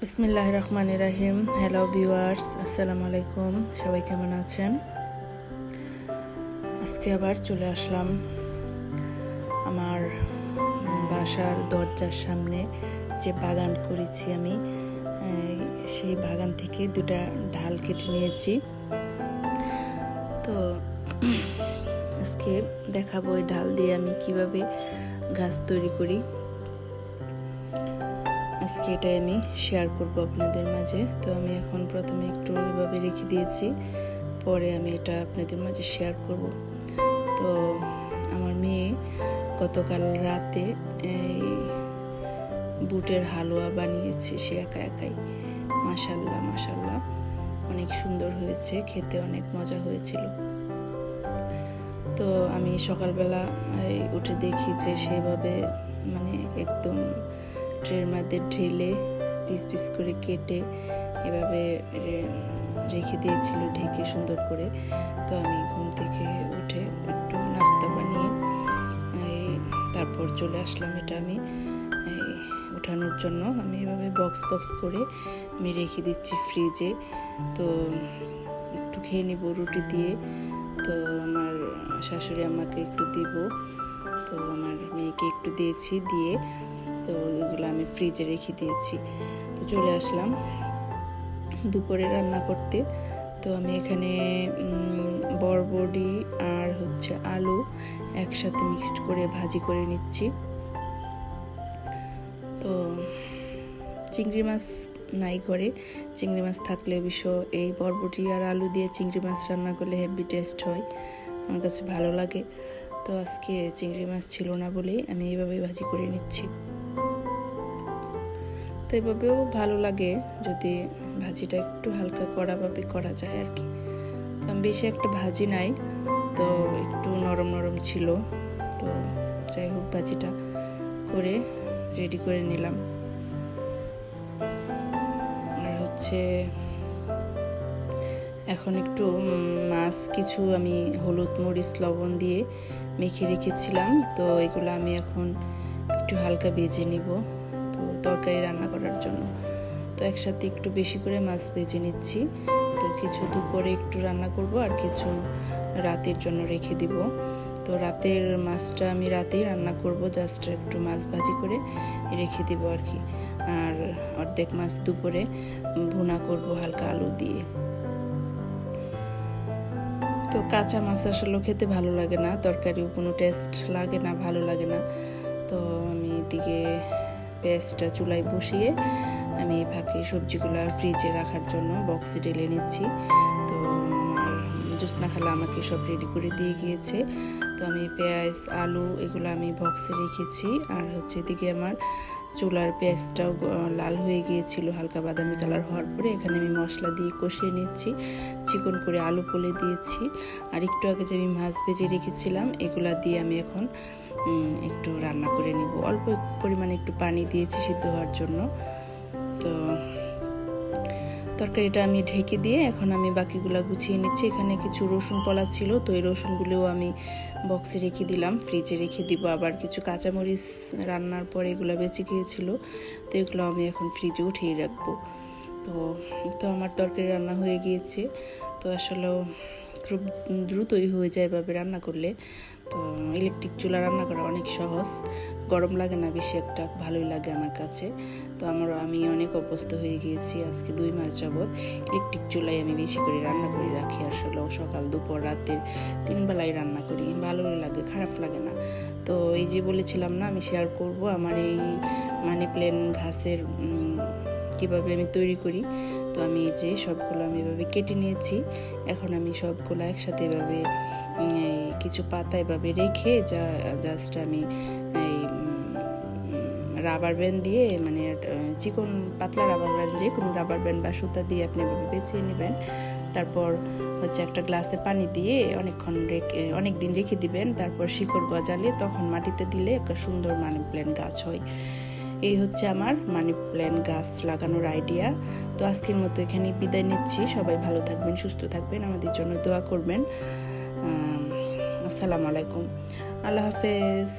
বিসমিল্লাহির রহমানির রহিম। Hello viewers, আসসালামু আলাইকুম। সবাই কেমন আছেন? আজকে আবার চলে আসলাম আমার বাসার দরজার সামনে যে বাগান করেছি আমি, সেই বাগান থেকে দুটা ঢাল কেটে নিয়েছি। তো আজকে দেখাবো ওই ঢাল দিয়ে আমি কিভাবে গাছ তৈরি করি। আজকে এটাই আমি শেয়ার করব আপনাদের মাঝে। তো আমি এখন প্রথমে একটু এভাবে রেখে দিয়েছি, পরে আমি এটা আপনাদের মাঝে শেয়ার করব। তো আমার মেয়ে গতকাল রাতে এই বুটের হালুয়া বানিয়েছে, সে একা একাই। মাশাল্লাহ মাশাল্লাহ, অনেক সুন্দর হয়েছে, খেতে অনেক মজা হয়েছিল। তো আমি সকালবেলা উঠে দেখি যে সেভাবে একদম ট্রের মধ্যে ঢেলে পিস পিস করে কেটে এভাবে রেখে দিয়েছিল ঢেকে সুন্দর করে। তো আমি ঘুম থেকে উঠে একটু নাস্তা বানিয়ে তারপর চলে আসলাম। এটা আমি উঠানোর জন্য আমি এভাবে বক্স বক্স করে আমি রেখে দিচ্ছি ফ্রিজে। তো একটু খেয়ে নিব রুটি দিয়ে। তো আমার শাশুড়ি আমাকে একটু দিব, তো আমার মেয়েকে একটু দিয়েছি, দিয়ে তো ওইগুলো আমি ফ্রিজে রেখে দিয়েছি। তো চলে আসলাম দুপুরে রান্না করতে। তো আমি এখানে বরবটি আর আলু একসাথে মিক্সড করে ভাজি করে নিচ্ছি। তো চিংড়ি মাছ নাই করে, চিংড়ি মাছ থাকলে অবশ্য এই বরবটি আর আলু দিয়ে চিংড়ি মাছ রান্না করলে হেভি টেস্ট হয়, আমার কাছে ভালো লাগে। তো আজকে চিংড়ি মাছ ছিল না বলেই আমি এইভাবে ভাজি করে নিচ্ছি। তো এভাবেও ভালো লাগে যদি ভাজিটা একটু হালকা কড়াভাবে করা যায় আর কি। তো আমি বেশি একটা ভাজি নাই, তো একটু নরম নরম ছিল। তো যাই হোক, ভাজিটা করে রেডি করে নিলাম। আর এখন একটু মাছ কিছু আমি হলুদ মরিচ লবণ দিয়ে মেখে রেখেছিলাম, তো এগুলো আমি এখন একটু হালকা ভেজে নিব তো তরকারি রান্না করার জন্য। তো একসাথে একটু বেশি করে মাছ ভেজে নিচ্ছি। তো কিছু দুপুরে একটু রান্না করব আর কিছু রাতের জন্য রেখে দিব। তো রাতের মাছটা আমি রাতেই রান্না করব, জাস্ট একটু মাছ ভাজি করে রেখে দিব আর কি। আর অর্ধেক মাছ দুপুরে ভুনা করব হালকা আলু দিয়ে। তো কাঁচা মাছ আসলে খেতে ভালো লাগে না, তরকারিও কোনো টেস্ট লাগে না, ভালো লাগে না। তো আমি এদিকে পেঁয়াজটা চুলায় বসিয়ে আমি ফাঁকে সবজিগুলো ফ্রিজে রাখার জন্য বক্সে ঢেলে নিচ্ছি। তো জোসনা খালা আমাকে সব রেডি করে দিয়ে গিয়েছে। তো আমি পেঁয়াজ আলু এগুলো আমি বক্সে রেখেছি। আর এদিকে আমার চুলার পেঁয়াজটাও লাল হয়ে গিয়েছিল, হালকা বাদামি কালার হওয়ার পরে এখানে আমি মশলা দিয়ে কষিয়ে নিচ্ছি। চিকন করে আলু পোলে দিয়েছি। আর একটু আগে যে আমি মাছ ভেজে রেখেছিলাম এগুলা দিয়ে আমি এখন একটু রান্না করে নিব। অল্প পরিমাণে একটু পানি দিয়েছি সিদ্ধ হওয়ার জন্য। তো তরকারিটা আমি ঢেকে দিয়ে এখন আমি বাকিগুলা গুছিয়ে নিচ্ছি। এখানে কিছু রসুন পলা ছিল, তো এই রসুনগুলোও আমি বক্সে রেখে দিলাম, ফ্রিজে রেখে দিব। আবার কিছু কাঁচামরিচ রান্নার পরে এগুলো বেঁচে গিয়েছিল, তো এগুলো আমি এখন ফ্রিজে উঠিয়ে রাখবো। তো আমার তরকারি রান্না হয়ে গিয়েছে। তো আসলেও খুব দ্রুতই হয়ে যায় এভাবে রান্না করলে। তো ইলেকট্রিক চুলা রান্না করা অনেক সহজ, গরম লাগে না বেশি একটা, ভালোই লাগে আমার কাছে। তো আমি অনেক অভ্যস্ত হয়ে গিয়েছি, আজকে 2 মাস যাবৎ ইলেকট্রিক চুলায় আমি বেশি করে রান্না করে রাখি। আসলে সকাল দুপুর রাতের 3 বেলায় রান্না করি, ভালোই লাগে, খারাপ লাগে না। তো এই যে বলেছিলাম না আমি শেয়ার করব আমার এই মানি প্ল্যান্ট গাছের কীভাবে আমি তৈরি করি। তো আমি এই যে সবগুলো আমি এভাবে কেটে নিয়েছি। এখন আমি সবগুলো একসাথে এভাবে কিছু পাতা এভাবে রেখে জাস্ট আমি এই রাবার ব্যান্ড দিয়ে, চিকন পাতলা রাবার ব্যান্ড, যে কোনো রাবার ব্যান্ড বা সুতা দিয়ে আপনি এভাবে বেছিয়ে নেবেন। তারপর একটা গ্লাসে পানি দিয়ে অনেক দিন রেখে দিবেন। তারপর শিকড় গজালে তখন মাটিতে দিলে একটা সুন্দর মানি প্ল্যান্ট গাছ হয়। এই আমার মানি প্ল্যান্ট গাছ লাগানোর আইডিয়া। তো আজকের মতো এখানে বিদায় নিচ্ছি। সবাই ভালো থাকবেন, সুস্থ থাকবেন, আমাদের জন্য দোয়া করবেন। আসসালামু আলাইকুম, আল্লাহ হাফেজ।